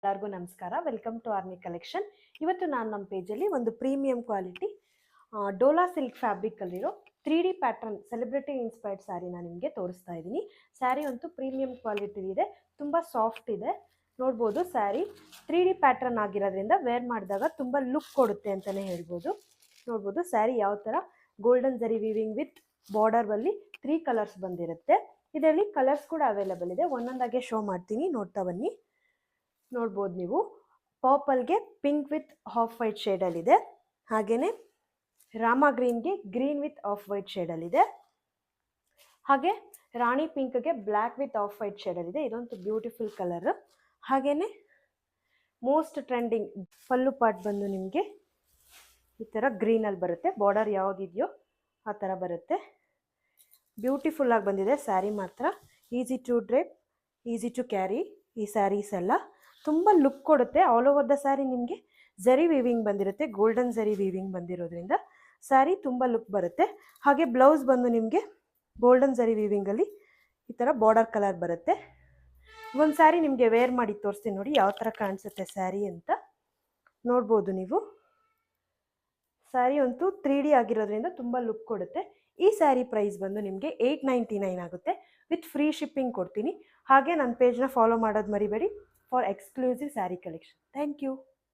ಎಲ್ಲರಿಗೂ ನಮಸ್ಕಾರ. Welcome to army collection. ಇವತ್ತು ನಾನು ನಮ್ಮ ಪೇಜಲ್ಲಿ ಒಂದು ಪ್ರೀಮಿಯಂ ಕ್ವಾಲಿಟಿ ಡೋಲಾ ಸಿಲ್ಕ್ ಫ್ಯಾಬ್ರಿಕಲ್ಲಿರೋ 3D pattern celebrity inspired sari ನಾನು ನಿಮಗೆ ತೋರಿಸ್ತಾ ಇದ್ದೀನಿ. ಸ್ಯಾರಿ ಅಂತೂ ಪ್ರೀಮಿಯಂ ಕ್ವಾಲಿಟಿ ಇದೆ, ತುಂಬ ಸಾಫ್ಟ್ ಇದೆ. ನೋಡ್ಬೋದು ಸ್ಯಾರಿ 3D ಪ್ಯಾಟರ್ನ್ ಆಗಿರೋದ್ರಿಂದ ವೇರ್ ಮಾಡಿದಾಗ ತುಂಬ ಲುಕ್ ಕೊಡುತ್ತೆ ಅಂತಲೇ ಹೇಳ್ಬೋದು. ನೋಡ್ಬೋದು ಸ್ಯಾರಿ ಯಾವ ಥರ ಗೋಲ್ಡನ್ ಜರಿ ವೀವಿಂಗ್ ವಿತ್ ಬಾರ್ಡರ್ವಲ್ಲಿ 3 ಕಲರ್ಸ್ ಬಂದಿರುತ್ತೆ. ಇದರಲ್ಲಿ ಕಲರ್ಸ್ ಕೂಡ ಅವೈಲೇಬಲ್ ಇದೆ, ಒಂದೊಂದಾಗೆ ಶೋ ಮಾಡ್ತೀನಿ, ನೋಡ್ತಾ ಬನ್ನಿ. ನೋಡ್ಬೋದು ನೀವು ಪರ್ಪಲ್ಗೆ ಪಿಂಕ್ ವಿತ್ ಆಫ್ ವೈಟ್ ಶೇಡಲ್ಲಿದೆ, ಹಾಗೆಯೇ ರಾಮಾ ಗ್ರೀನ್ಗೆ ಗ್ರೀನ್ ವಿತ್ ಆಫ್ ವೈಟ್ ಶೇಡಲ್ಲಿದೆ, ಹಾಗೆ ರಾಣಿ ಪಿಂಕ್ಗೆ ಬ್ಲ್ಯಾಕ್ ವಿತ್ ಆಫ್ ವೈಟ್ ಶೇಡಲ್ಲಿದೆ. ಇದೊಂದು ಬ್ಯೂಟಿಫುಲ್ ಕಲರ್. ಹಾಗೆಯೇ ಮೋಸ್ಟ್ ಟ್ರೆಂಡಿಂಗ್ ಪಲ್ಲು ಪಾರ್ಟ್ ಬಂದು ನಿಮಗೆ ಈ ಥರ ಗ್ರೀನಲ್ಲಿ ಬರುತ್ತೆ, ಬಾರ್ಡರ್ ಯಾವುದಿದೆಯೋ ಆ ಥರ ಬರುತ್ತೆ. ಬ್ಯೂಟಿಫುಲ್ಲಾಗಿ ಬಂದಿದೆ ಸ್ಯಾರಿ ಮಾತ್ರ. Easy to drape, easy to carry. ಈ ಸ್ಯಾರೀಸ್ ಎಲ್ಲ ತುಂಬ ಲುಕ್ ಕೊಡುತ್ತೆ. ಆಲ್ ಓವರ್ ದ ಸ್ಯಾರಿ ನಿಮಗೆ ಜರಿ ವೀವಿಂಗ್ ಬಂದಿರುತ್ತೆ, ಗೋಲ್ಡನ್ ಜರಿ ವೀವಿಂಗ್ ಬಂದಿರೋದ್ರಿಂದ ಸ್ಯಾರಿ ತುಂಬ ಲುಕ್ ಬರುತ್ತೆ. ಹಾಗೆ ಬ್ಲೌಸ್ ಬಂದು ನಿಮಗೆ ಗೋಲ್ಡನ್ ಜರಿ ವೀವಿಂಗಲ್ಲಿ ಈ ಥರ ಬಾರ್ಡರ್ ಕಲರ್ ಬರುತ್ತೆ. ಒಂದು ಸ್ಯಾರಿ ನಿಮಗೆ ವೇರ್ ಮಾಡಿ ತೋರಿಸ್ತೀನಿ ನೋಡಿ ಯಾವ ಥರ ಕಾಣಿಸುತ್ತೆ ಸ್ಯಾರಿ ಅಂತ. ನೋಡ್ಬೋದು ನೀವು ಸ್ಯಾರಿ ಅಂತೂ 3D ಆಗಿರೋದ್ರಿಂದ ತುಂಬ ಲುಕ್ ಕೊಡುತ್ತೆ. ಈ ಸ್ಯಾರಿ ಪ್ರೈಸ್ ಬಂದು ನಿಮಗೆ 899 ಆಗುತ್ತೆ. ವಿತ್ ಫ್ರೀ ಶಿಪ್ಪಿಂಗ್ ಕೊಡ್ತೀನಿ. ಹಾಗೆ ನನ್ನ ಪೇಜ್ನ ಫಾಲೋ ಮಾಡೋದು ಮರಿಬೇಡಿ for exclusive sari collection. Thank you.